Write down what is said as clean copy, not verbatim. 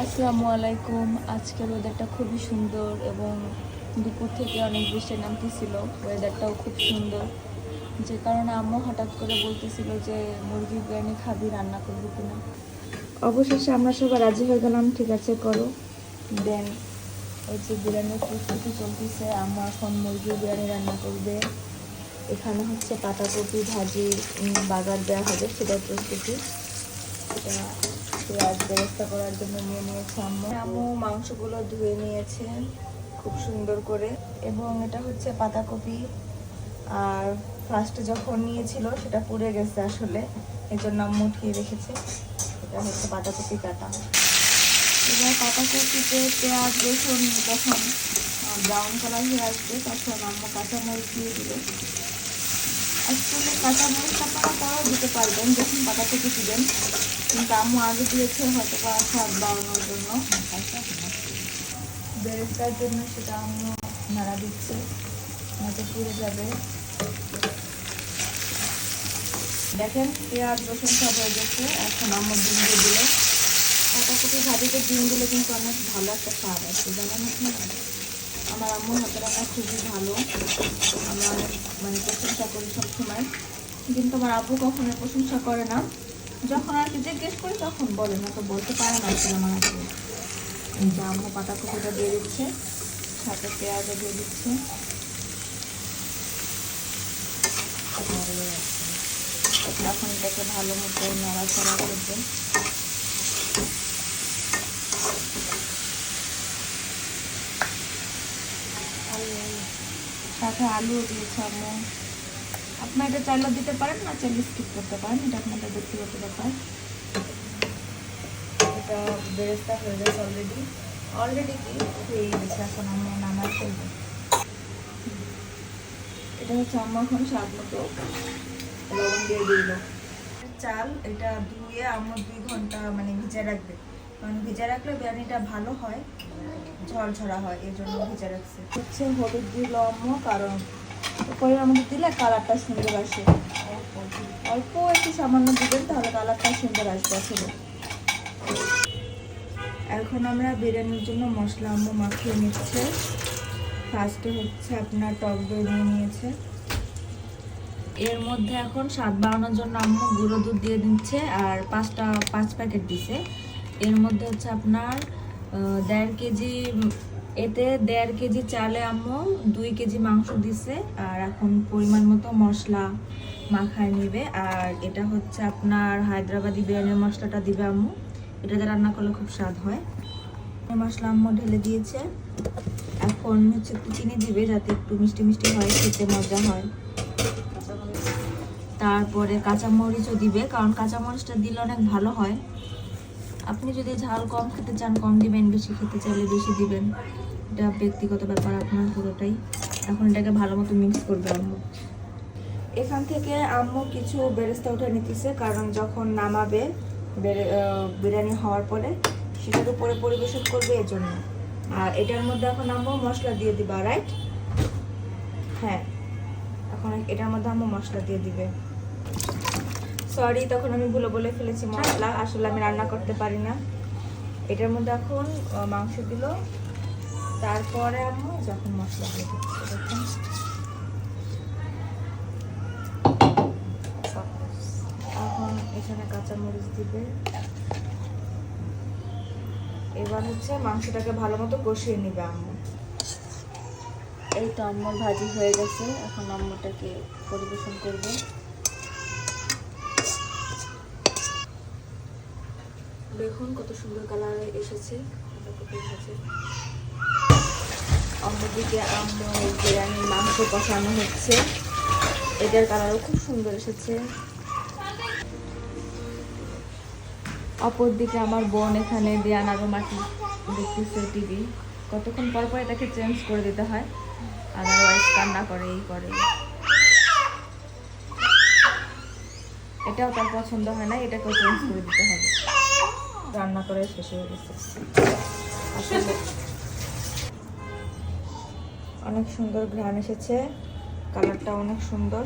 আসসালামু আলাইকুম। আজকের ওয়েদারটা খুবই সুন্দর এবং দুপুর থেকে অনেক বৃষ্টি নামতেছিল। ওয়েদারটাও খুব সুন্দর, যে কারণে আম্মু হঠাৎ করে বলতেছিল যে মুরগির বিরিয়ানি খাবি, রান্না করবি কিনা। অবশেষে আমরা সবাই রাজি হয়ে গেলাম, ঠিক আছে করো। দেন ওই যে বিরিয়ানির প্রস্তুতি চলতেছে, আম্মু এখন মুরগির বিরিয়ানি রান্না করবে। এখানে হচ্ছে পাতাকপি ভাজি বাগার দেওয়া হবে, সেটার প্রস্তুতি। এটা পেঁয়াজ বেরেস্তা করার জন্য নিয়ে নিয়েছে আম্মু মাংসগুলো ধুয়ে নিয়েছে খুব সুন্দর করে। এবং এটা হচ্ছে পাতাকপি, আর ফার্স্টে যখন নিয়েছিল সেটা পুড়ে গেছে আসলে, এই জন্য আম্মু উঠিয়ে রেখেছে। এটা হচ্ছে পাতাকপি কাটা। এবার পাতাকপিতে পেঁয়াজ রসুন যখন ব্রাউন কালার হয়ে আসবে তখন আম্মু কাঁচামরিচ দিয়ে দিল। আসলে কাঁচামরিচ আপনারা পরেও দিতে পারবেন যখন পাতাকপি দিবেন, কিন্তু আম্মু আগে দিয়েছে হয়তো বা স্বাদ বাড়ানোর জন্য, বেরেস্তার জন্য সেটা আম্মু নাড়া দিচ্ছে, নয়তো পুড়ে যাবে। দেখেন পেঁয়াজ রসুন সব হয়ে গেছে, এখন আম্মু ডিম দিয়ে দিল। পাতাকপি ভাজিতে ডিম দিলে কিন্তু অনেক ভালো একটা স্বাদ আছে, জানেন আপনি। আমার আম্মুর হাতের রান্না খুবই ভালো, আমরা অনেক প্রশংসা করি সবসময়, কিন্তু আমার আব্বু কখনো প্রশংসা করে না। যখন আর কি জিজ্ঞেস করি তখন বলে না, তো বলতে পারে না আসলে আমার আব্বু। যে আম্মু পাতাকপিটা দিয়ে দিচ্ছে, সাথে পেঁয়াজও দিয়ে দিচ্ছে। এখন এটাকে ভালো মতো নাড়াচাড়া করবে। সাথে আলুও দিয়েছে আম্মু। আপনার এটা চাইলে দিতে পারেন, না চাইলে স্কিপ করতে পারেন, এটা আপনাদের ব্যক্তিগত ব্যাপার। এটা বেরেস্তা হয়ে গেছে অলরেডি কি হয়ে গেছে, এখন আম্মু নামায় ফেলবো। এটা হচ্ছে আম্মু এখন স্বাদ মতো লবণ দিয়ে দিল। চাল এটা ধুয়ে আম্মু 2 ঘন্টা ভিজে রাখবে, কারণ ভিজে রাখলে বিরিয়ানিটা ভালো হয়, ঝরঝরা হয়, এই জন্য ভিজে রাখছে। হচ্ছে হলুদ দিল আম্মু, কারণ পরিমাণ মতো দিলে কালারটা সুন্দর আসে। অল্প একটু সামান্য দিবেন, তাহলে কালারটা সুন্দর আসবে আসলে। এখন আমরা বিরিয়ানির জন্য মশলা আম্মু মাখিয়ে নিচ্ছে। ফার্স্টে হচ্ছে আপনার টক দই নিয়ে নিয়েছে, এর মধ্যে এখন স্বাদ বাড়ানোর জন্য আম্মু গুঁড়ো দুধ দিয়ে দিচ্ছে, আর 5 প্যাকেট দিছে। এর মধ্যে হচ্ছে আপনার 1.5 কেজি, এতে 1.5 কেজি চালে আম্মু 2 কেজি মাংস দিছে। আর এখন পরিমাণ মতো মশলা মাখায় নিবে। আর এটা হচ্ছে আপনার হায়দ্রাবাদি বিরিয়ানির মশলাটা দিবে আম্মু, এটাতে রান্না করলে খুব স্বাদ হয়। মশলা আম্মু ঢেলে দিয়েছে। এখন হচ্ছে একটু চিনি দিবে, যাতে একটু মিষ্টি মিষ্টি হয়, খেতে মজা হয়। তারপরে কাঁচামরিচও দিবে, কারণ কাঁচামরিচটা দিলে অনেক ভালো হয়। আপনি যদি ঝাল কম খেতে চান কম দিবেন, বেশি খেতে চাইলে বেশি দিবেন, এটা ব্যক্তিগত ব্যাপার আপনার পুরোটাই। এখন এটাকে ভালো মতো মিক্স করবে আম্মু। এখান থেকে আম্মু কিছু বেরেস্তা উঠে নিতেছে, কারণ যখন নামাবে বিরিয়ানি হওয়ার পরে সেটার উপরে পরিবেশন করবে, এর জন্য। আর এটার মধ্যে এখন আম্মু মশলা দিয়ে দিবা, রাইট? হ্যাঁ, এখন এটার মধ্যে আম্মু মশলা দিয়ে দিবে। সরি, তখন আমি ভুলে বলে ফেলেছি মশলা, আসলে আমি রান্না করতে পারি না। এটার মধ্যে এখন মাংস দিল, তারপরে আম্মু যখন মশলা দিয়ে দিচ্ছে, দেখুন। এখন এখানে কাঁচামরিচ দিবে। এবার হচ্ছে মাংসটাকে ভালো মতো কষিয়ে নিবে আম্মু। এই তো আম্মুর ভাজি হয়ে গেছে, এখন আম্মুটাকে পরিবেশন করবে। দেখুন কত সুন্দর কালার এসেছে ভাজি। অন্যদিকে আম্মু বিরিয়ানির মাংস কষানো হচ্ছে, এটার কালারও খুব সুন্দর এসেছে। অপরদিকে আমার বোন এখানে দিয়ানারও মাটি দেখতেছে টিভি। কতক্ষণ পর পর এটাকে চেঞ্জ করে দিতে হয়, আদারওয়াইজ কান্না করে, এই করে। এটাও তার পছন্দ হয় না, এটাকেও চেঞ্জ করে দিতে হবে। রান্না করে শেষ হয়ে গেছে। আসলে অনেক সুন্দর ঘ্রাণ এসেছে, কালারটা অনেক সুন্দর।